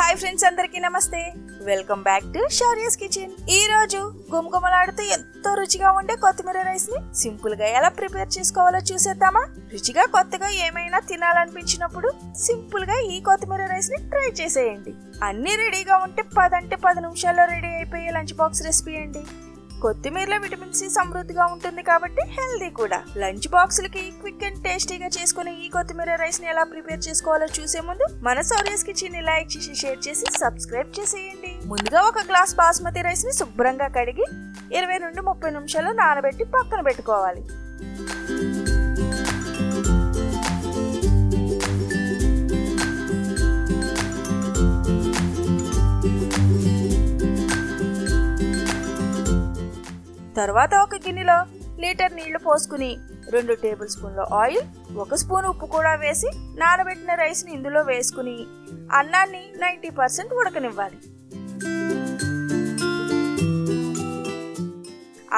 Hi friends, అందరికీ నమస్తే. Welcome back to Shaurya's kitchen. ఈ రోజు గుమగుమలాడుతూ ఎంతో రుచిగా ఉండే కొత్తిమీర రైస్ ని సింపుల్ గా ఎలా ప్రిపేర్ చేసుకోవాలో చూసేద్దామా? రుచిగా కొత్తగా ఏమైనా తినాలనిపించినప్పుడు సింపుల్ గా ఈ కొత్తిమీర రైస్ ని ట్రై చేసేయండి. అన్ని రెడీగా ఉంటే 10 నిమిషాల్లో రెడీ అయిపోయే లంచ్ బాక్స్ రెసిపీ అండి. కొత్తిమీరలో విటమిన్ సి సమృద్ధిగా ఉంటుంది కాబట్టి హెల్దీ కూడా. లంచ్ బాక్సులకి క్విక్ అండ్ టేస్టీగా చేసుకునే ఈ కొత్తిమీర రైస్ ని ఎలా ప్రిపేర్ చేసుకోవాలో చూసే ముందు మన శౌర్యస్ కిచెన్ ని లైక్ చేసి, షేర్ చేసి, సబ్స్క్రైబ్ చేసేయండి. ముందుగా ఒక గ్లాస్ బాస్మతి రైస్ ని శుభ్రంగా కడిగి 20 నుండి 30 నిమిషాలు నానబెట్టి పక్కన పెట్టుకోవాలి. తర్వాత ఒక గిన్నెలో లీటర్ నీళ్లు పోసుకుని 2 టేబుల్ స్పూన్ల ఆయిల్, 1 స్పూన్ ఉప్పు కూడా వేసి నానబెట్టిన రైస్ ని ఇందులో వేసుకుని అన్నాన్ని 90% ఉడకనివ్వాలి.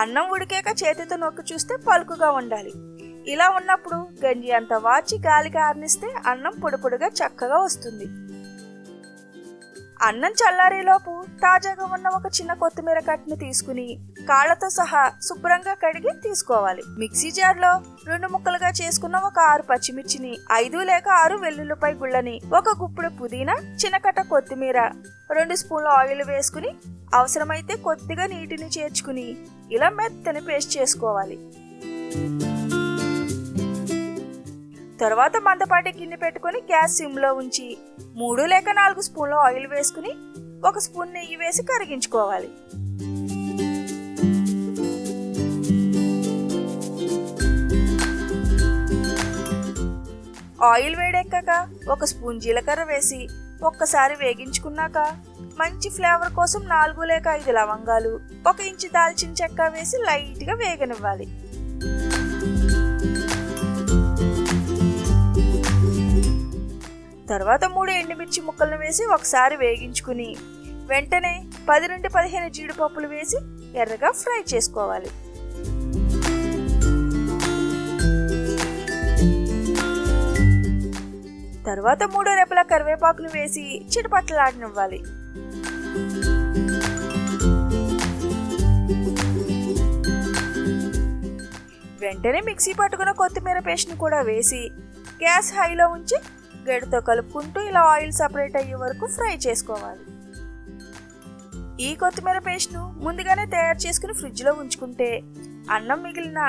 అన్నం ఉడికాక చేతితో నొక్కి చూస్తే పలుకుగా ఉండాలి. ఇలా ఉన్నప్పుడు గంజి అంతా వాచి గాలికి ఆరనిస్తే అన్నం పొడి పొడిగా చక్కగా వస్తుంది. అన్నం చల్లారేలోపు తాజాగా ఉన్న ఒక చిన్న కొత్తిమీర కట్టని తీసుకుని కాళ్లతో సహా శుభ్రంగా కడిగి తీసుకోవాలి. మిక్సీ జార్లో 2 ముక్కలుగా చేసుకున్న ఒక 6 పచ్చిమిర్చిని, 5 లేక 6 వెల్లుల్లిపాయ గుళ్ళని, 1 గుప్పెడు పుదీనా, చిన్న కట్ట కొత్తిమీర, 2 స్పూన్ల ఆయిల్ వేసుకుని అవసరమైతే కొద్దిగా నీటిని చేర్చుకుని ఇలా మెత్తని పేస్ట్ చేసుకోవాలి. తర్వాత మందపాటి గిన్నె పెట్టుకుని గ్యాస్ సిమ్ లో ఉంచి 3 లేక 4 స్పూన్ల ఆయిల్ వేసుకుని 1 స్పూన్ నెయ్యి వేసి కరిగించుకోవాలి. ఆయిల్ వేడెక్కాక 1 స్పూన్ జీలకర్ర వేసి ఒక్కసారి వేగించుకున్నాక మంచి ఫ్లేవర్ కోసం 4 లేక 5 లవంగాలు, 1 ఇంచు దాల్చిన చెక్క వేసి లైట్ గా వేగనివ్వాలి. తర్వాత 3 ఎండుమిర్చి ముక్కలను వేసి ఒకసారి వేగించుకుని వెంటనే 10 నుండి 15 జీడిపప్పులు వేసి ఎర్రగా ఫ్రై చేసుకోవాలి. తర్వాత 3 రెబ్బల కరివేపాకును వేసి చిటపటలాడనివ్వాలి. వెంటనే మిక్సీ పట్టుకున్న కొత్తిమీర పేస్ట్ ను కూడా వేసి గ్యాస్ హైలో ఉంచి గరిటెతో కలుపుకుంటూ ఇలా ఆయిల్ సపరేట్ అయ్యే వరకు ఫ్రై చేసుకోవాలి. ఈ కొత్తిమీర పేస్ట్ ను ముందుగానే తయారు చేసుకుని ఫ్రిడ్జ్ లో ఉంచుకుంటే అన్నం మిగిలిన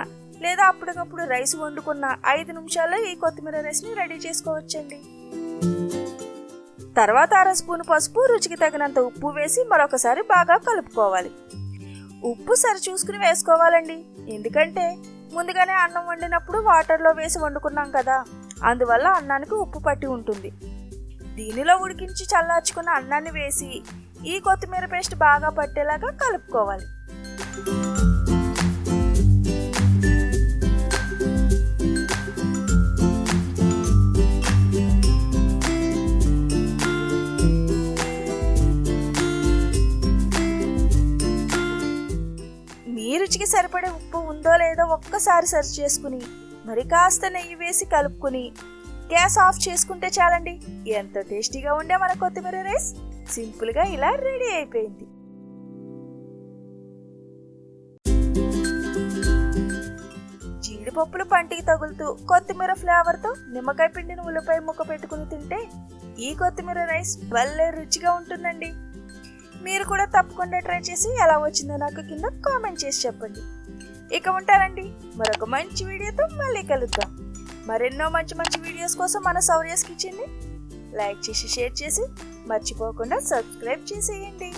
లేదా అప్పటికప్పుడు రైస్ వండుకున్న 5 నిమిషాల్లో ఈ కొత్తిమీర రైస్ ని రెడీ చేసుకోవచ్చండి. తర్వాత 1/2 స్పూన్ పసుపు, రుచికి తగినంత ఉప్పు వేసి మరొకసారి బాగా కలుపుకోవాలి. ఉప్పు సరి చూసుకుని వేసుకోవాలండి, ఎందుకంటే ముందుగానే అన్నం వండినప్పుడు వాటర్లో వేసి వండుకున్నాం కదా, అందువల్ల అన్నానికి ఉప్పు పట్టి ఉంటుంది. దీనిలో ఉడికించి చల్లార్చుకున్న అన్నాన్ని వేసి ఈ కొత్తిమీర పేస్ట్ బాగా పట్టేలాగా కలుపుకోవాలి. మీ రుచికి సరిపడే ఉప్పు ఉందో లేదో ఒక్కసారి సరి చేసుకుని మరి కాస్త నెయ్యి వేసి కలుపుకుని గ్యాస్ ఆఫ్ చేసుకుంటే చాలండి. ఎంతో టేస్టీగా ఉండే మన కొత్తిమీర రైస్ సింపుల్ గా ఇలా రెడీ అయిపోయింది. జీడిపప్పులు పంటికి తగులుతూ కొత్తిమీర ఫ్లేవర్ తో నిమ్మకాయ పిండిని ఉల్లిపాయ ముక్క పెట్టుకుని తింటే ఈ కొత్తిమీర రైస్ భలే రుచిగా ఉంటుందండి. మీరు కూడా తప్పకుండా ట్రై చేసి ఎలా వచ్చిందో నాకు కింద కామెంట్ చేసి చెప్పండి. ఇక ఉంటానండి, మరొక మంచి వీడియోతో మళ్ళీ కలుద్దాం. మరెన్నో మంచి వీడియోస్ కోసం మన శౌర్యస్ కిచెన్ ని లైక్ చేసి, షేర్ చేసి, మర్చిపోకుండా సబ్స్క్రైబ్ చేసేయండి.